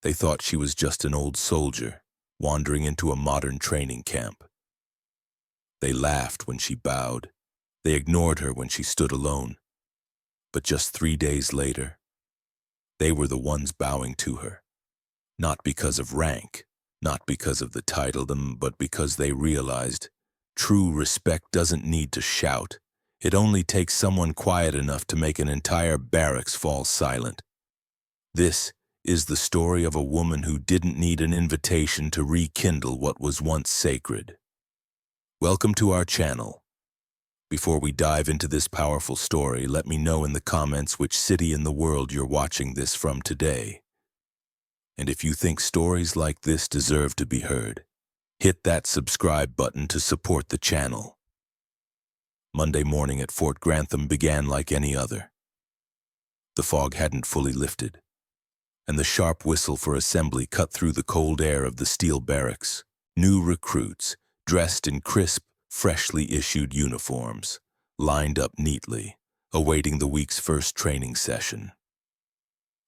They thought she was just an old soldier, wandering into a modern training camp. They laughed when she bowed. They ignored her when she stood alone. But just 3 days later, they were the ones bowing to her. Not because of rank, not because of the title, but because they realized true respect doesn't need to shout. It only takes someone quiet enough to make an entire barracks fall silent. This is the story of a woman who didn't need an invitation to rekindle what was once sacred. Welcome to our channel. Before we dive into this powerful story, let me know in the comments which city in the world you're watching this from today. And if you think stories like this deserve to be heard, hit that subscribe button to support the channel. Monday morning at Fort Grantham began like any other. The fog hadn't fully lifted, and the sharp whistle for assembly cut through the cold air of the steel barracks. New recruits, dressed in crisp, freshly issued uniforms, lined up neatly, awaiting the week's first training session.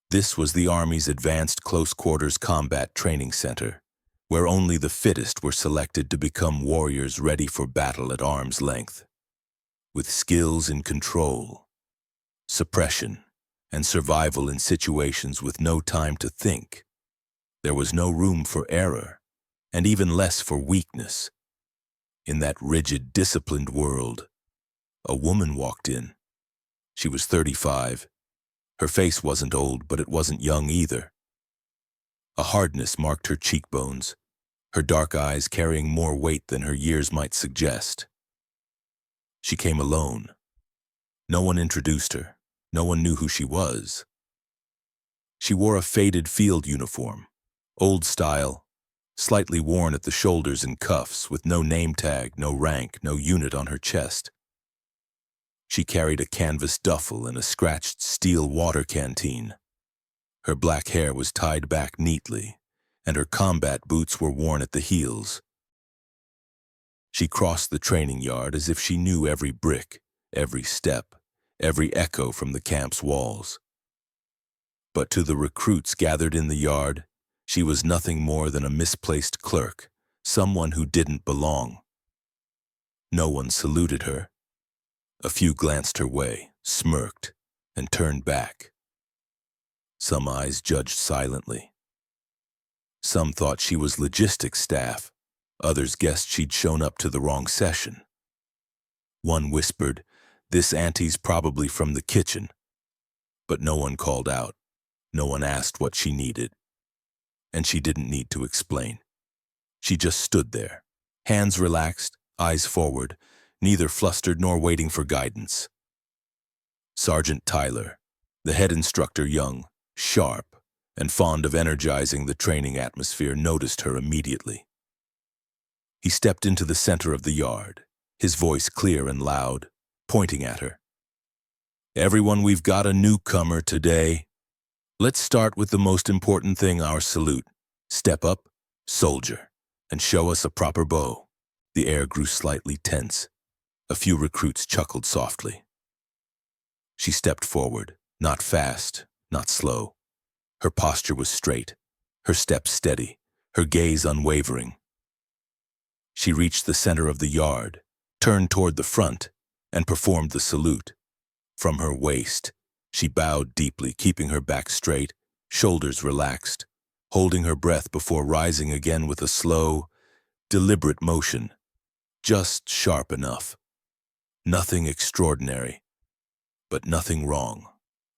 This was the Army's Advanced Close Quarters Combat Training Center, where only the fittest were selected to become warriors ready for battle at arm's length. With skills in control, suppression, and survival in situations with no time to think, there was no room for error, and even less for weakness. In that rigid, disciplined world, a woman walked in. She was 35. Her face wasn't old, but it wasn't young either. A hardness marked her cheekbones, her dark eyes carrying more weight than her years might suggest. She came alone. No one introduced her. No one knew who she was. She wore a faded field uniform, old style, slightly worn at the shoulders and cuffs, with no name tag, no rank, no unit on her chest. She carried a canvas duffel and a scratched steel water canteen. Her black hair was tied back neatly, and her combat boots were worn at the heels. She crossed the training yard as if she knew every brick, every step, every echo from the camp's walls. But to the recruits gathered in the yard, she was nothing more than a misplaced clerk, someone who didn't belong. No one saluted her. A few glanced her way, smirked, and turned back. Some eyes judged silently. Some thought she was logistics staff. Others guessed she'd shown up to the wrong session. One whispered, "This auntie's probably from the kitchen." But no one called out. No one asked what she needed. And she didn't need to explain. She just stood there, hands relaxed, eyes forward, neither flustered nor waiting for guidance. Sergeant Tyler, the head instructor, young, sharp, and fond of energizing the training atmosphere, noticed her immediately. He stepped into the center of the yard, his voice clear and loud, pointing at her. "Everyone, we've got a newcomer today. Let's start with the most important thing, our salute. Step up, soldier, and show us a proper bow." The air grew slightly tense. A few recruits chuckled softly. She stepped forward, not fast, not slow. Her posture was straight, her step steady, her gaze unwavering. She reached the center of the yard, turned toward the front, and performed the salute. From her waist, she bowed deeply, keeping her back straight, shoulders relaxed, holding her breath before rising again with a slow, deliberate motion, just sharp enough. Nothing extraordinary, but nothing wrong.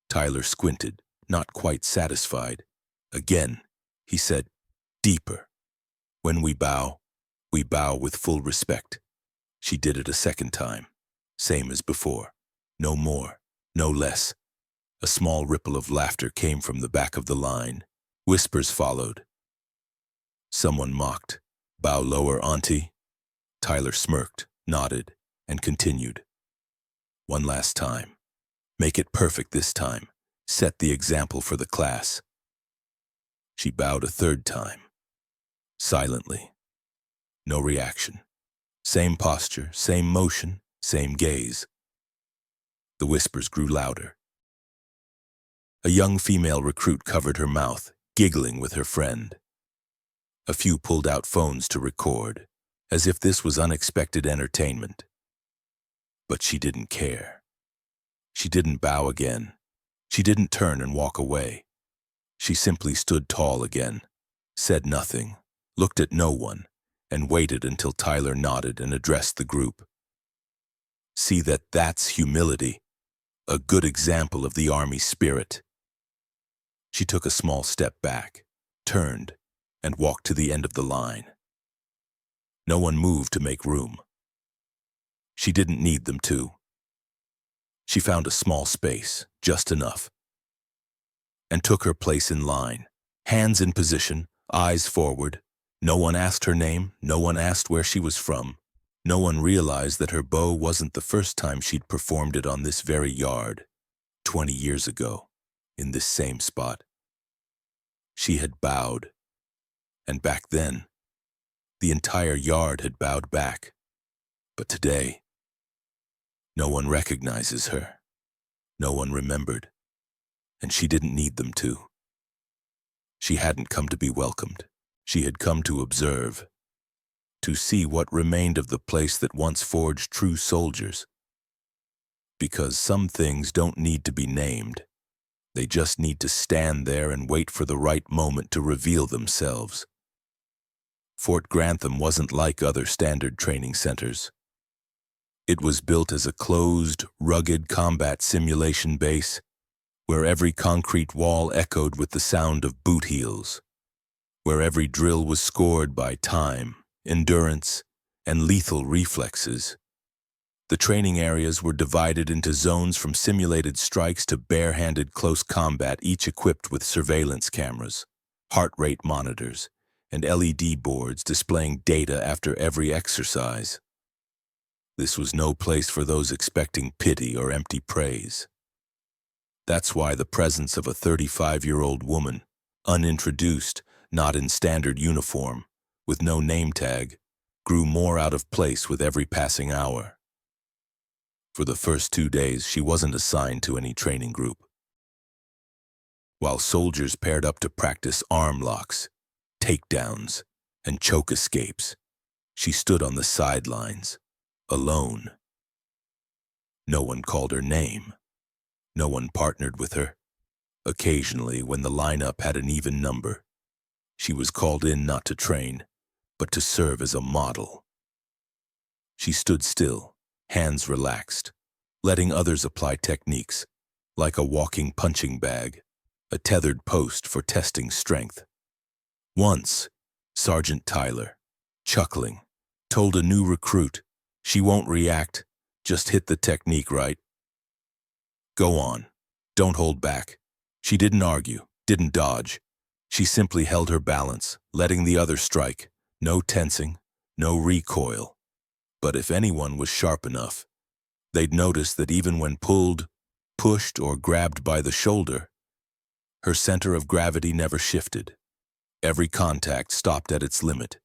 Tyler squinted, not quite satisfied. "Again," he said, "deeper. When we bow with full respect." She did it a second time, same as before. No more, no less. A small ripple of laughter came from the back of the line. Whispers followed. Someone mocked, "Bow lower, auntie." Tyler smirked, nodded, and continued. "One last time. Make it perfect this time. Set the example for the class." She bowed a third time, silently. No reaction. Same posture, same motion, same gaze. The whispers grew louder. A young female recruit covered her mouth, giggling with her friend. A few pulled out phones to record, as if this was unexpected entertainment. But she didn't care. She didn't bow again. She didn't turn and walk away. She simply stood tall again, said nothing, looked at no one, and waited until Tyler nodded and addressed the group. See, that's humility, a good example of the Army spirit. She took a small step back, turned, and walked to the end of the line. No one moved to make room. She didn't need them to. She found a small space, just enough, and took her place in line, hands in position, eyes forward. No one asked her name, no one asked where she was from. No one realized that her bow wasn't the first time she'd performed it on this very yard, 20 years ago, in this same spot. She had bowed, and back then, the entire yard had bowed back. But today, no one recognizes her. No one remembered, and she didn't need them to. She hadn't come to be welcomed. She had come to observe, to see what remained of the place that once forged true soldiers. Because some things don't need to be named. They just need to stand there and wait for the right moment to reveal themselves. Fort Grantham wasn't like other standard training centers. It was built as a closed, rugged combat simulation base where every concrete wall echoed with the sound of boot heels, where every drill was scored by time, endurance, and lethal reflexes. The training areas were divided into zones from simulated strikes to bare-handed close combat, each equipped with surveillance cameras, heart rate monitors, and LED boards displaying data after every exercise. This was no place for those expecting pity or empty praise. That's why the presence of a 35-year-old woman, unintroduced, not in standard uniform, with no name tag, grew more out of place with every passing hour. For the first 2 days, she wasn't assigned to any training group. While soldiers paired up to practice arm locks, takedowns, and choke escapes, she stood on the sidelines, alone. No one called her name. No one partnered with her. Occasionally, when the lineup had an even number, she was called in not to train, but to serve as a model. She stood still, hands relaxed, letting others apply techniques, like a walking punching bag, a tethered post for testing strength. Once, Sergeant Tyler, chuckling, told a new recruit, "She won't react, just hit the technique right. Go on, don't hold back." She didn't argue, didn't dodge. She simply held her balance, letting the other strike, no tensing, no recoil. But if anyone was sharp enough, they'd notice that even when pulled, pushed, or grabbed by the shoulder, her center of gravity never shifted. Every contact stopped at its limit.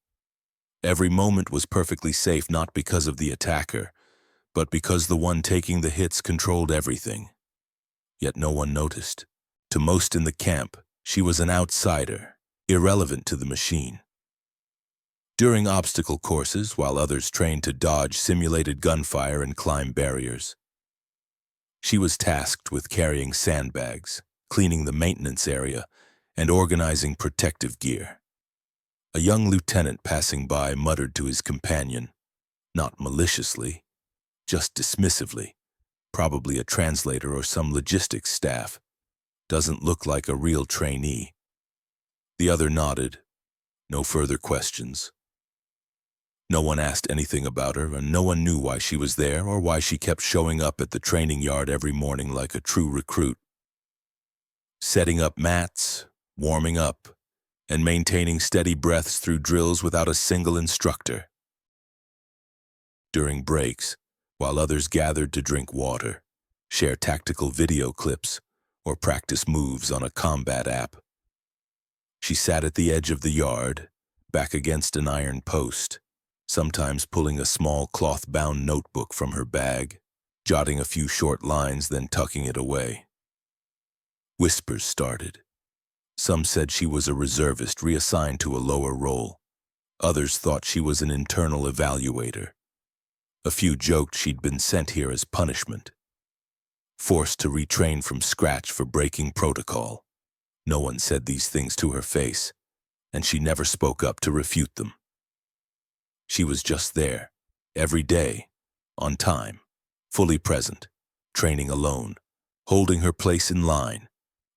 Every moment was perfectly safe, not because of the attacker, but because the one taking the hits controlled everything. Yet no one noticed. To most in the camp, she was an outsider, irrelevant to the machine. During obstacle courses, while others trained to dodge simulated gunfire and climb barriers, she was tasked with carrying sandbags, cleaning the maintenance area, and organizing protective gear. A young lieutenant passing by muttered to his companion, not maliciously, just dismissively, probably a translator or some logistics staff, "Doesn't look like a real trainee." The other nodded. No further questions. No one asked anything about her, and no one knew why she was there or why she kept showing up at the training yard every morning like a true recruit. Setting up mats, warming up, and maintaining steady breaths through drills without a single instructor. During breaks, while others gathered to drink water, share tactical video clips, or practice moves on a combat app, she sat at the edge of the yard, back against an iron post, sometimes pulling a small cloth-bound notebook from her bag, jotting a few short lines, then tucking it away. Whispers started. Some said she was a reservist reassigned to a lower role. Others thought she was an internal evaluator. A few joked she'd been sent here as punishment, forced to retrain from scratch for breaking protocol. No one said these things to her face, and she never spoke up to refute them. She was just there, every day, on time, fully present, training alone, holding her place in line,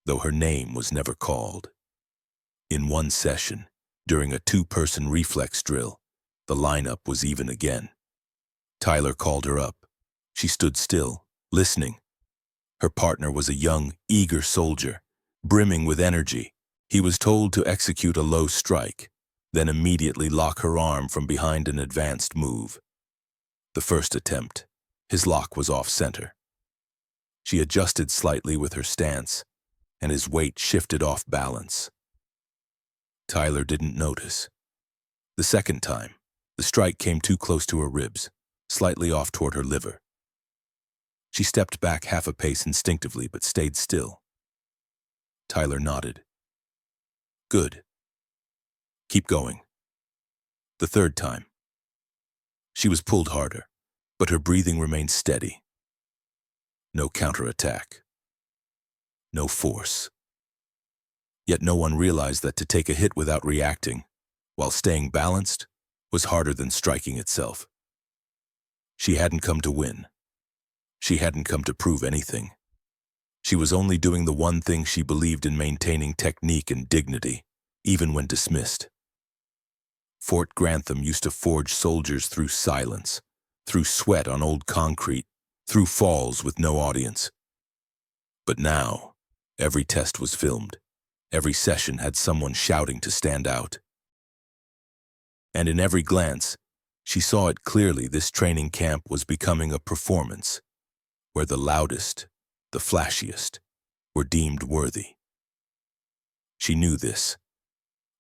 though her name was never called. In one session, during a two-person reflex drill, the lineup was even again. Tyler called her up. She stood still, listening. Her partner was a young, eager soldier, brimming with energy. He was told to execute a low strike, then immediately lock her arm from behind an advanced move. The first attempt, his lock was off-center. She adjusted slightly with her stance, and his weight shifted off balance. Tyler didn't notice. The second time, the strike came too close to her ribs, slightly off toward her liver. She stepped back half a pace instinctively but stayed still. Tyler nodded. Good. Keep going. The third time. She was pulled harder, but her breathing remained steady. No counterattack. No force. Yet no one realized that to take a hit without reacting, while staying balanced, was harder than striking itself. She hadn't come to win. She hadn't come to prove anything. She was only doing the one thing she believed in: maintaining technique and dignity, even when dismissed. Fort Grantham used to forge soldiers through silence, through sweat on old concrete, through falls with no audience. But now, every test was filmed. Every session had someone shouting to stand out. And in every glance, she saw it clearly: this training camp was becoming a performance, where the loudest, the flashiest, were deemed worthy. She knew this,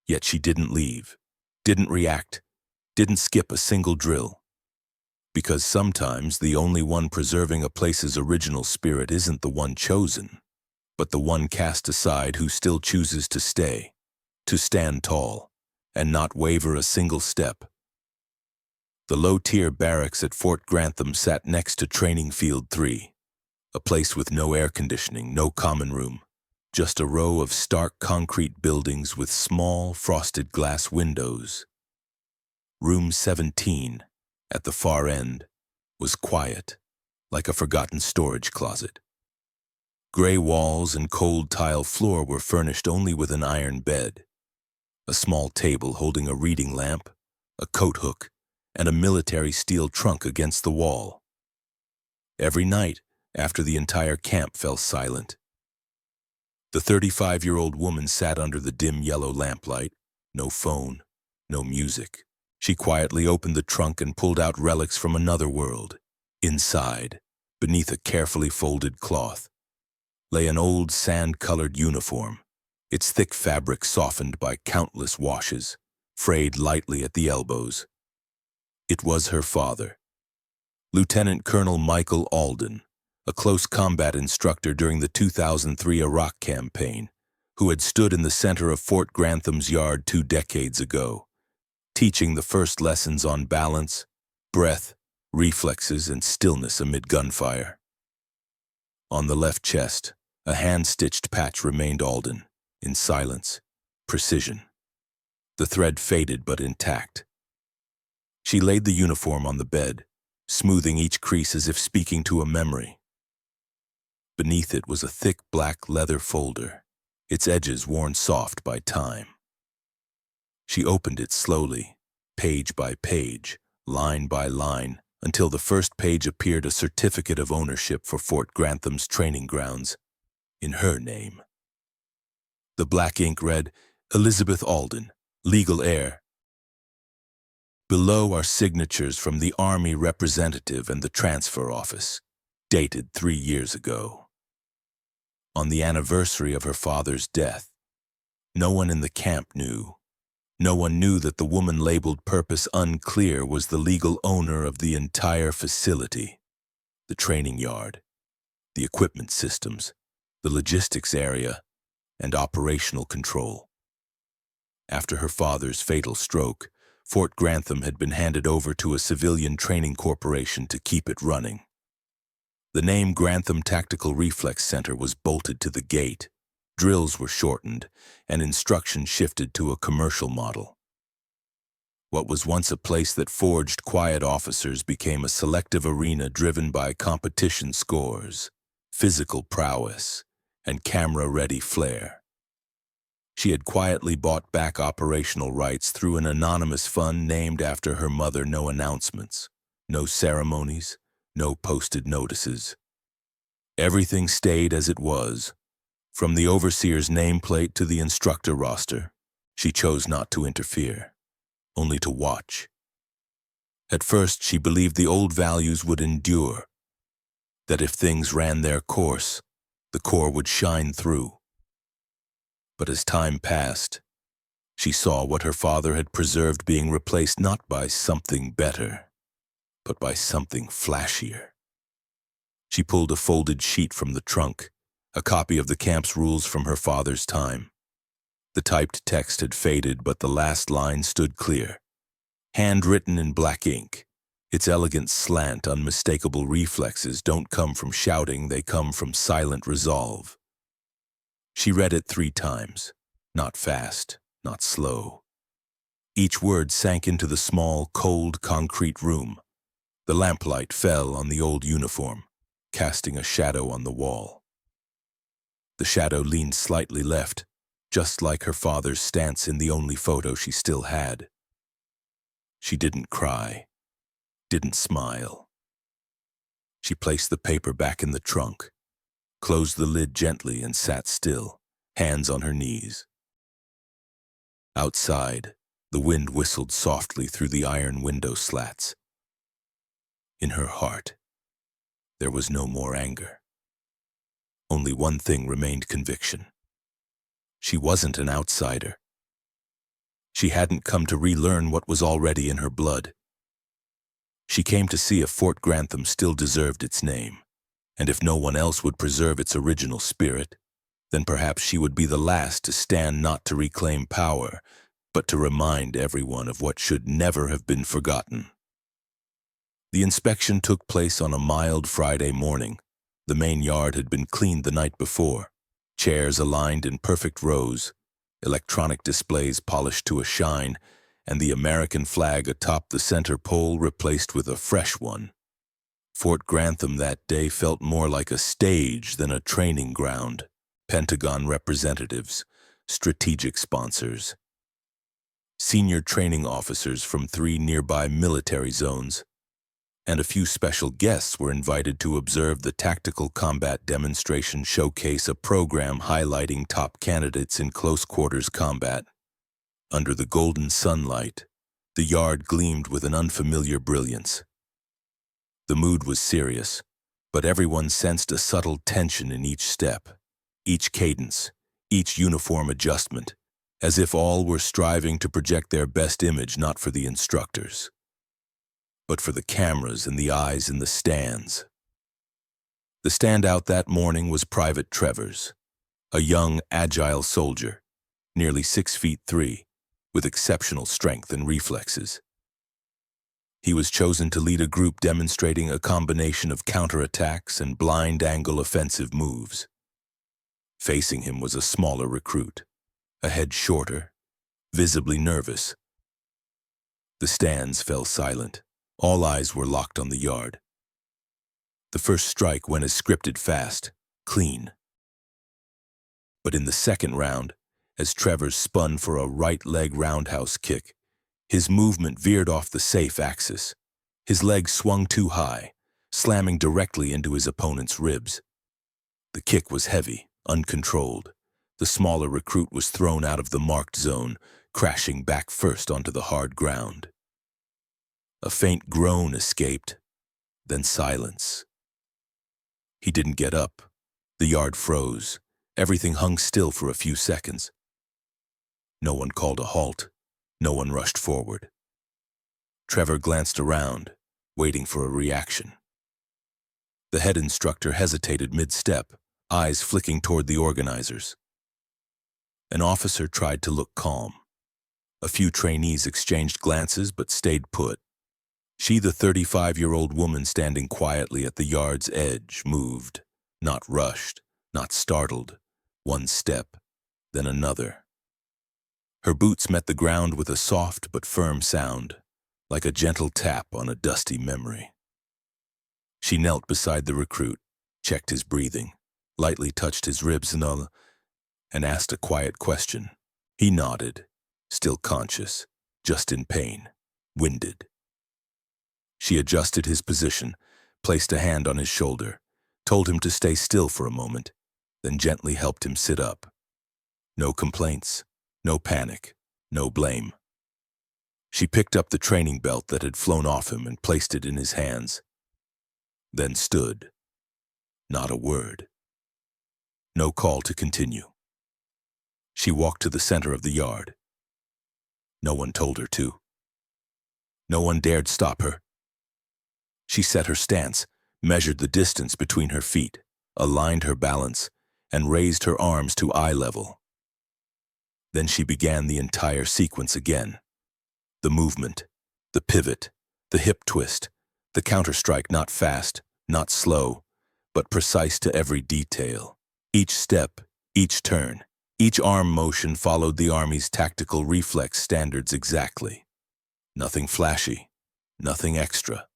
yet she didn't leave, didn't react, didn't skip a single drill. Because sometimes the only one preserving a place's original spirit isn't the one chosen, but the one cast aside who still chooses to stay, to stand tall, and not waver a single step. The low-tier barracks at Fort Grantham sat next to Training Field 3, a place with no air conditioning, no common room, just a row of stark concrete buildings with small, frosted glass windows. Room 17, at the far end, was quiet, like a forgotten storage closet. Gray walls and cold tile floor were furnished only with an iron bed, a small table holding a reading lamp, a coat hook, and a military steel trunk against the wall. Every night, after the entire camp fell silent, the 35-year-old woman sat under the dim yellow lamplight. No phone, no music. She quietly opened the trunk and pulled out relics from another world. Inside, beneath a carefully folded cloth, lay an old sand-colored uniform, its thick fabric softened by countless washes, frayed lightly at the elbows. It was her father, Lieutenant Colonel Michael Alden, a close combat instructor during the 2003 Iraq campaign, who had stood in the center of Fort Grantham's yard 2 decades ago, teaching the first lessons on balance, breath, reflexes, and stillness amid gunfire. On the left chest, a hand-stitched patch remained Alden, in silence, precision. The thread faded but intact. She laid the uniform on the bed, smoothing each crease as if speaking to a memory. Beneath it was a thick black leather folder, its edges worn soft by time. She opened it slowly, page by page, line by line, until the first page appeared: a certificate of ownership for Fort Grantham's training grounds, in her name. The black ink read, Elizabeth Alden, legal heir. Below are signatures from the Army representative and the transfer office, dated 3 years ago. On the anniversary of her father's death, no one in the camp knew. No one knew that the woman labeled Purpose Unclear was the legal owner of the entire facility: the training yard, the equipment systems, the logistics area, and operational control. After her father's fatal stroke, Fort Grantham had been handed over to a civilian training corporation to keep it running. The name Grantham Tactical Reflex Center was bolted to the gate, drills were shortened, and instruction shifted to a commercial model. What was once a place that forged quiet officers became a selective arena driven by competition scores, physical prowess, and camera-ready flair. She had quietly bought back operational rights through an anonymous fund named after her mother. No announcements, no ceremonies, no posted notices. Everything stayed as it was. From the overseer's nameplate to the instructor roster, she chose not to interfere, only to watch. At first, she believed the old values would endure, that if things ran their course, the Corps would shine through. But as time passed, she saw what her father had preserved being replaced not by something better, but by something flashier. She pulled a folded sheet from the trunk, a copy of the camp's rules from her father's time. The typed text had faded, but the last line stood clear. Handwritten in black ink, its elegant slant, unmistakable reflexes don't come from shouting, they come from silent resolve. She read it 3 times, not fast, not slow. Each word sank into the small, cold, concrete room. The lamplight fell on the old uniform, casting a shadow on the wall. The shadow leaned slightly left, just like her father's stance in the only photo she still had. She didn't cry, didn't smile. She placed the paper back in the trunk, closed the lid gently and sat still, hands on her knees. Outside, the wind whistled softly through the iron window slats. In her heart, there was no more anger. Only one thing remained: conviction. She wasn't an outsider. She hadn't come to relearn what was already in her blood. She came to see if Fort Grantham still deserved its name, and if no one else would preserve its original spirit, then perhaps she would be the last to stand, not to reclaim power, but to remind everyone of what should never have been forgotten. The inspection took place on a mild Friday morning. The main yard had been cleaned the night before, chairs aligned in perfect rows, electronic displays polished to a shine, and the American flag atop the center pole replaced with a fresh one. Fort Grantham that day felt more like a stage than a training ground. Pentagon representatives, strategic sponsors, senior training officers from 3 nearby military zones, and a few special guests were invited to observe the tactical combat demonstration showcase, a program highlighting top candidates in close quarters combat. Under the golden sunlight, the yard gleamed with an unfamiliar brilliance. The mood was serious, but everyone sensed a subtle tension in each step, each cadence, each uniform adjustment, as if all were striving to project their best image, not for the instructors, but for the cameras and the eyes in the stands. The standout that morning was Private Travers, a young, agile soldier, nearly 6'3", with exceptional strength and reflexes. He was chosen to lead a group demonstrating a combination of counterattacks and blind-angle offensive moves. Facing him was a smaller recruit, a head shorter, visibly nervous. The stands fell silent. All eyes were locked on the yard. The first strike went as scripted, fast, clean. But in the second round, as Travers spun for a right leg roundhouse kick, his movement veered off the safe axis. His leg swung too high, slamming directly into his opponent's ribs. The kick was heavy, uncontrolled. The smaller recruit was thrown out of the marked zone, crashing back first onto the hard ground. A faint groan escaped, then silence. He didn't get up. The yard froze. Everything hung still for a few seconds. No one called a halt. No one rushed forward. Trevor glanced around, waiting for a reaction. The head instructor hesitated mid-step, eyes flicking toward the organizers. An officer tried to look calm. A few trainees exchanged glances but stayed put. She, the 35-year-old woman standing quietly at the yard's edge, moved, not rushed, not startled, one step, then another. Her boots met the ground with a soft but firm sound, like a gentle tap on a dusty memory. She knelt beside the recruit, checked his breathing, lightly touched his ribs and asked a quiet question. He nodded, still conscious, just in pain, winded. She adjusted his position, placed a hand on his shoulder, told him to stay still for a moment, then gently helped him sit up. No complaints, no panic, no blame. She picked up the training belt that had flown off him and placed it in his hands, then stood. Not a word. No call to continue. She walked to the center of the yard. No one told her to. No one dared stop her. She set her stance, measured the distance between her feet, aligned her balance, and raised her arms to eye level. Then she began the entire sequence again. The movement, the pivot, the hip twist, the counterstrike, not fast, not slow, but precise to every detail. Each step, each turn, each arm motion followed the Army's tactical reflex standards exactly. Nothing flashy, nothing extra.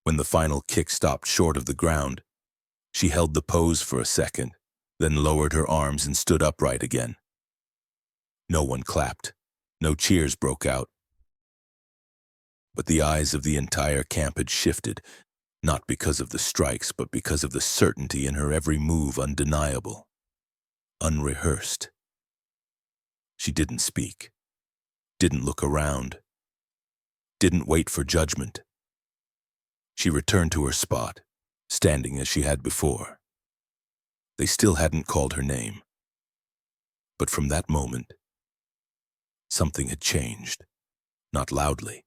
When the final kick stopped short of the ground, she held the pose for a second, then lowered her arms and stood upright again. No one clapped. No cheers broke out. But the eyes of the entire camp had shifted, not because of the strikes, but because of the certainty in her every move, undeniable, unrehearsed. She didn't speak, didn't look around, didn't wait for judgment. She returned to her spot, standing as she had before. They still hadn't called her name. But from that moment, something had changed, not loudly,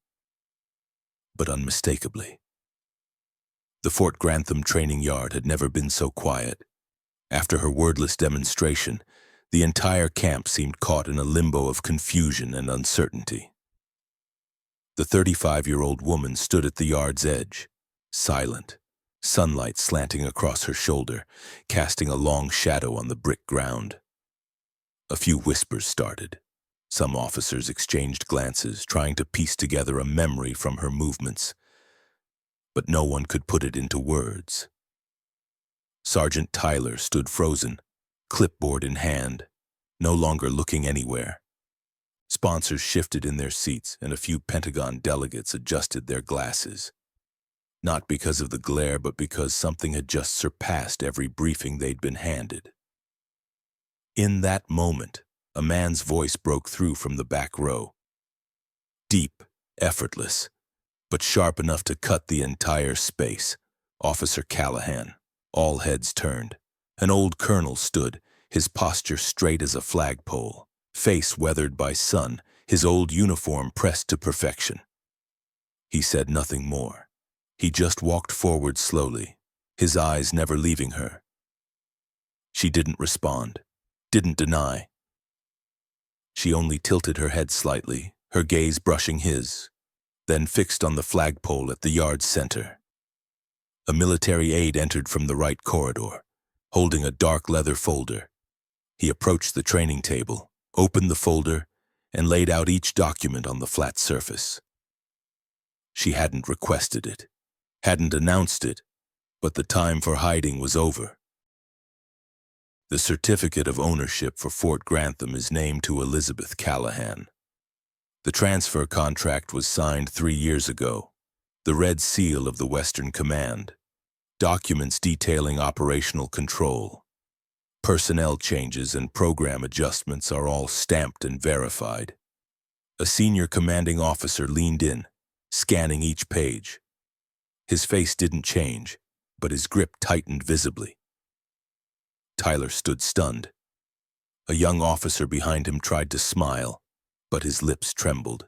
but unmistakably. The Fort Grantham training yard had never been so quiet. After her wordless demonstration, the entire camp seemed caught in a limbo of confusion and uncertainty. The 35-year-old woman stood at the yard's edge, silent, sunlight slanting across her shoulder, casting a long shadow on the brick ground. A few whispers started. Some officers exchanged glances, trying to piece together a memory from her movements, but no one could put it into words. Sergeant Tyler stood frozen, clipboard in hand, no longer looking anywhere. Sponsors shifted in their seats, and a few Pentagon delegates adjusted their glasses. Not because of the glare, but because something had just surpassed every briefing they'd been handed. In that moment, a man's voice broke through from the back row. Deep, effortless, but sharp enough to cut the entire space. Officer Callahan. All heads turned. An old colonel stood, his posture straight as a flagpole, face weathered by sun, his old uniform pressed to perfection. He said nothing more. He just walked forward slowly, his eyes never leaving her. She didn't respond, didn't deny. She only tilted her head slightly, her gaze brushing his, then fixed on the flagpole at the yard's center. A military aide entered from the right corridor, holding a dark leather folder. He approached the training table, opened the folder, and laid out each document on the flat surface. She hadn't requested it, hadn't announced it, but the time for hiding was over. The certificate of ownership for Fort Grantham is named to Elizabeth Callahan. The transfer contract was signed 3 years ago, the red seal of the Western Command. Documents detailing operational control. Personnel changes and program adjustments are all stamped and verified. A senior commanding officer leaned in, scanning each page. His face didn't change, but his grip tightened visibly. Tyler stood stunned. A young officer behind him tried to smile, but his lips trembled.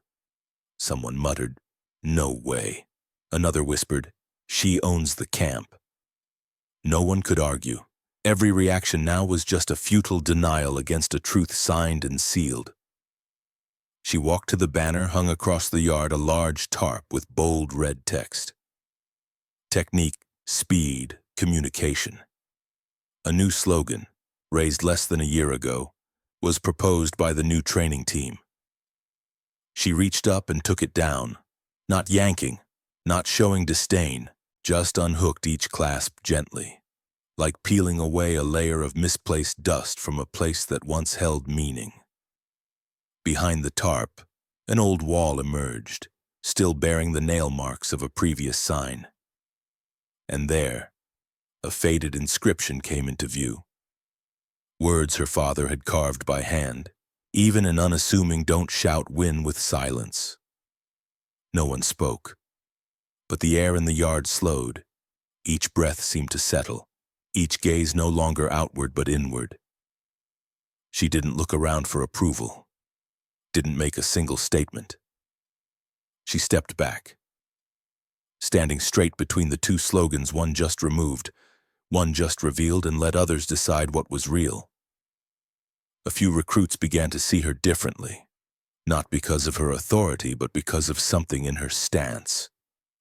Someone muttered, "No way." Another whispered, "She owns the camp." No one could argue. Every reaction now was just a futile denial against a truth signed and sealed. She walked to the banner hung across the yard, a large tarp with bold red text. Technique, speed, communication. A new slogan, raised less than a year ago, was proposed by the new training team. She reached up and took it down, not yanking, not showing disdain, just unhooked each clasp gently, like peeling away a layer of misplaced dust from a place that once held meaning. Behind the tarp, an old wall emerged, still bearing the nail marks of a previous sign. And there, a faded inscription came into view. Words her father had carved by hand, even an unassuming "Don't shout, win with silence." No one spoke, but the air in the yard slowed. Each breath seemed to settle, each gaze no longer outward but inward. She didn't look around for approval, didn't make a single statement. She stepped back, standing straight between the two slogans, one just removed, one just revealed, and let others decide what was real. A few recruits began to see her differently, not because of her authority, but because of something in her stance,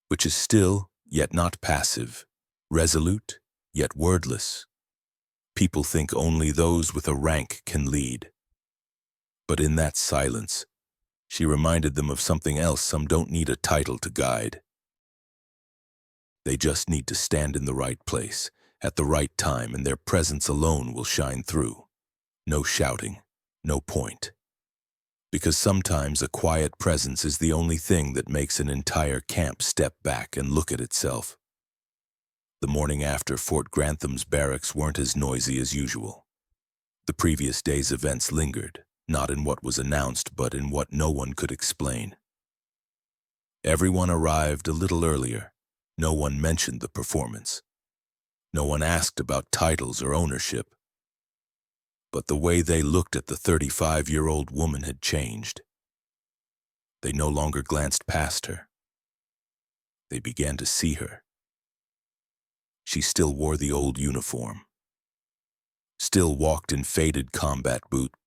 which is still, yet not passive, resolute, yet wordless. People think only those with a rank can lead. But in that silence, she reminded them of something else. Some don't need a title to guide. They just need to stand in the right place, at the right time, and their presence alone will shine through. No shouting, no point. Because sometimes a quiet presence is the only thing that makes an entire camp step back and look at itself. The morning after, Fort Grantham's barracks weren't as noisy as usual. The previous day's events lingered, not in what was announced, but in what no one could explain. Everyone arrived a little earlier. No one mentioned the performance. No one asked about titles or ownership. But the way they looked at the 35-year-old woman had changed. They no longer glanced past her. They began to see her. She still wore the old uniform, still walked in faded combat boots.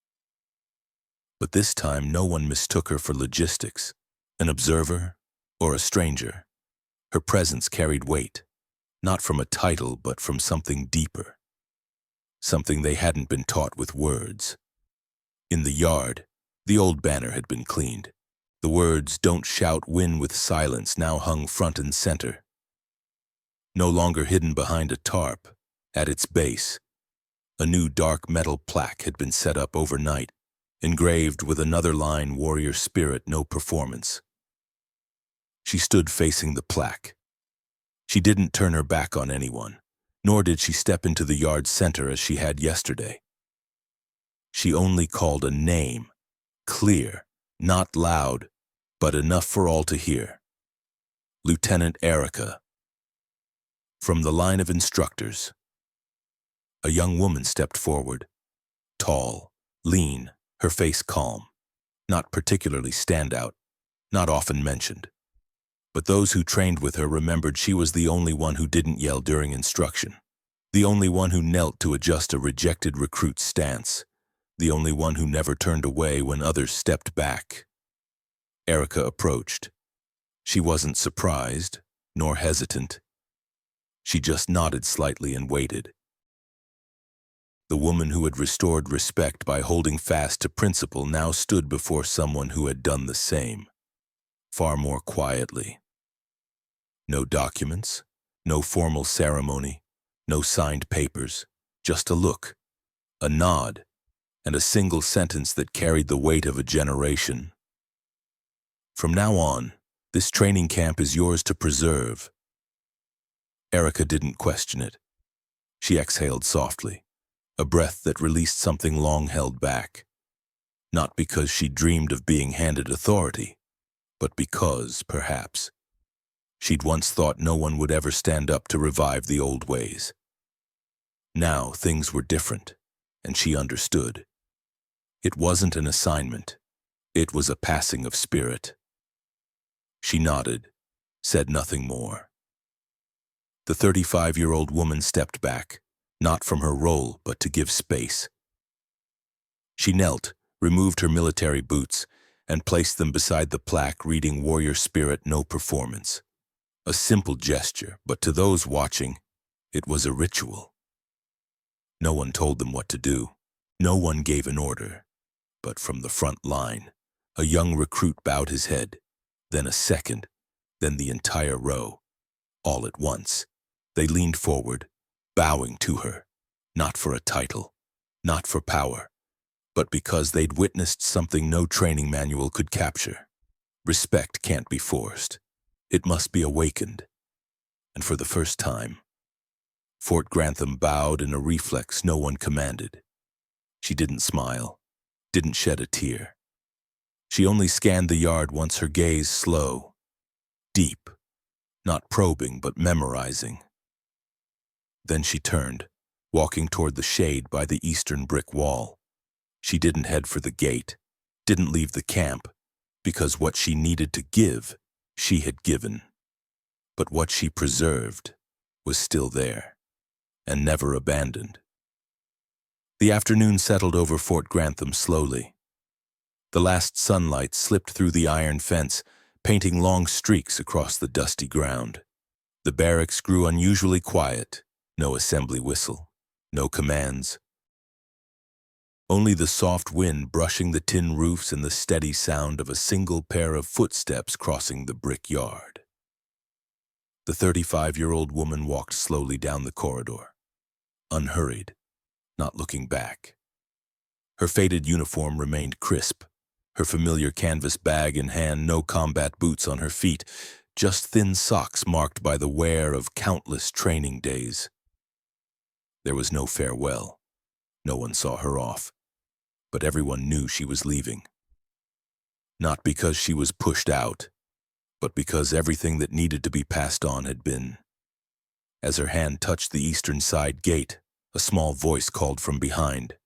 But this time no one mistook her for logistics, an observer, or a stranger. Her presence carried weight, not from a title but from something deeper, something they hadn't been taught with words. In the yard, the old banner had been cleaned. The words "Don't shout, win with silence" now hung front and center. No longer hidden behind a tarp, at its base, a new dark metal plaque had been set up overnight, engraved with another line: "Warrior spirit, no performance." She stood facing the plaque. She didn't turn her back on anyone, nor did she step into the yard's center as she had yesterday. She only called a name, clear, not loud, but enough for all to hear. Lieutenant Erica. From the line of instructors, a young woman stepped forward, tall, lean, her face calm, not particularly standout, not often mentioned. But those who trained with her remembered she was the only one who didn't yell during instruction, the only one who knelt to adjust a rejected recruit's stance, the only one who never turned away when others stepped back. Erica approached. She wasn't surprised, nor hesitant. She just nodded slightly and waited. The woman who had restored respect by holding fast to principle now stood before someone who had done the same, far more quietly. No documents, no formal ceremony, no signed papers, just a look, a nod, and a single sentence that carried the weight of a generation. "From now on, this training camp is yours to preserve." Erica didn't question it. She exhaled softly, a breath that released something long held back. Not because she dreamed of being handed authority, but because, perhaps, she'd once thought no one would ever stand up to revive the old ways. Now things were different, and she understood. It wasn't an assignment. It was a passing of spirit. She nodded, said nothing more. The 35-year-old woman stepped back, not from her role, but to give space. She knelt, removed her military boots, and placed them beside the plaque reading "Warrior Spirit, No Performance." A simple gesture, but to those watching, it was a ritual. No one told them what to do. No one gave an order. But from the front line, a young recruit bowed his head, then a second, then the entire row. All at once, they leaned forward, bowing to her, not for a title, not for power, but because they'd witnessed something no training manual could capture. Respect can't be forced. It must be awakened. And for the first time, Fort Grantham bowed in a reflex no one commanded. She didn't smile, didn't shed a tear. She only scanned the yard once, her gaze slow, deep, not probing but memorizing. Then she turned, walking toward the shade by the eastern brick wall. She didn't head for the gate, didn't leave the camp, because what she needed to give, she had given. But what she preserved was still there, and never abandoned. The afternoon settled over Fort Grantham slowly. The last sunlight slipped through the iron fence, painting long streaks across the dusty ground. The barracks grew unusually quiet, no assembly whistle, no commands. Only the soft wind brushing the tin roofs and the steady sound of a single pair of footsteps crossing the brick yard. The 35-year-old woman walked slowly down the corridor, unhurried, not looking back. Her faded uniform remained crisp, her familiar canvas bag in hand, no combat boots on her feet, just thin socks marked by the wear of countless training days. There was no farewell. No one saw her off, but everyone knew she was leaving. Not because she was pushed out, but because everything that needed to be passed on had been. As her hand touched the eastern side gate, a small voice called from behind,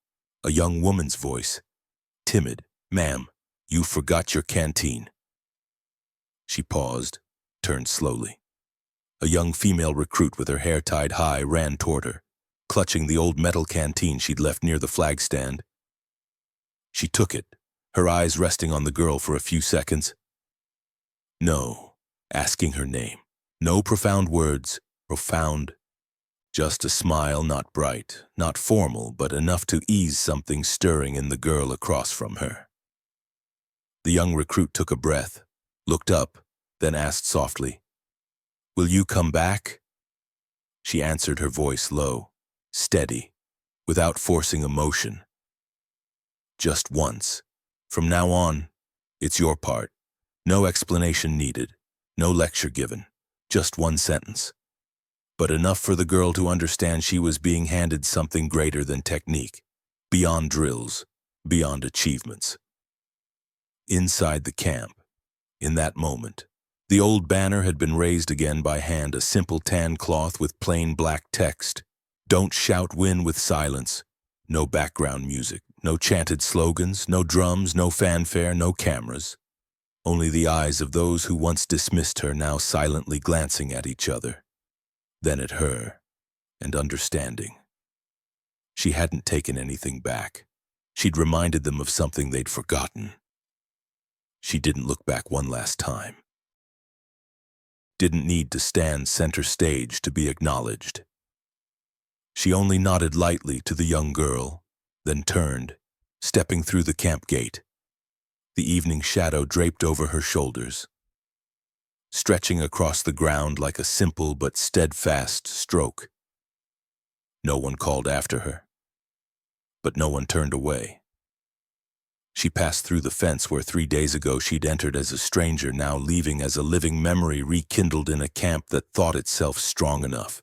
a young woman's voice. Timid. "Ma'am, you forgot your canteen." She paused, turned slowly. A young female recruit with her hair tied high ran toward her, clutching the old metal canteen she'd left near the flag stand. She took it, her eyes resting on the girl for a few seconds. No, asking her name. No profound words, profound. Just a smile, not bright, not formal, but enough to ease something stirring in the girl across from her. The young recruit took a breath, looked up, then asked softly, "Will you come back?" She answered, her voice low, steady, without forcing emotion. "Just once. From now on, it's your part. No explanation needed, no lecture given, just one sentence. But enough for the girl to understand she was being handed something greater than technique, beyond drills, beyond achievements. Inside the camp, in that moment, the old banner had been raised again by hand, a simple tan cloth with plain black text. "Don't shout, win with silence." No background music, no chanted slogans, no drums, no fanfare, no cameras. Only the eyes of those who once dismissed her now silently glancing at each other, then at her, and understanding. She hadn't taken anything back. She'd reminded them of something they'd forgotten. She didn't look back one last time. Didn't need to stand center stage to be acknowledged. She only nodded lightly to the young girl, then turned, stepping through the camp gate. The evening shadow draped over her shoulders, stretching across the ground like a simple but steadfast stroke. No one called after her, but no one turned away. She passed through the fence where 3 days ago she'd entered as a stranger, now leaving as a living memory rekindled in a camp that thought itself strong enough.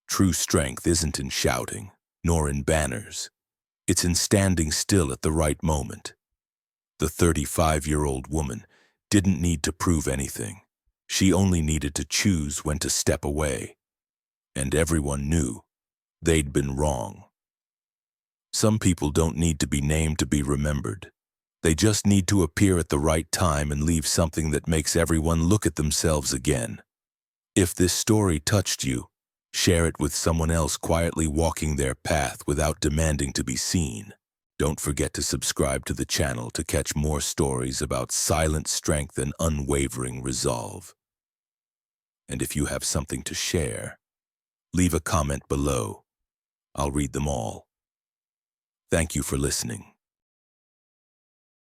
True strength isn't in shouting, nor in banners. It's in standing still at the right moment. The 35-year-old woman didn't need to prove anything. She only needed to choose when to step away. And everyone knew they'd been wrong. Some people don't need to be named to be remembered. They just need to appear at the right time and leave something that makes everyone look at themselves again. If this story touched you, Share it with someone else quietly walking their path without demanding to be seen. Don't forget to subscribe to the channel to catch more stories about silent strength and unwavering resolve. And if you have something to share, leave a comment below. I'll read them all. Thank you for listening.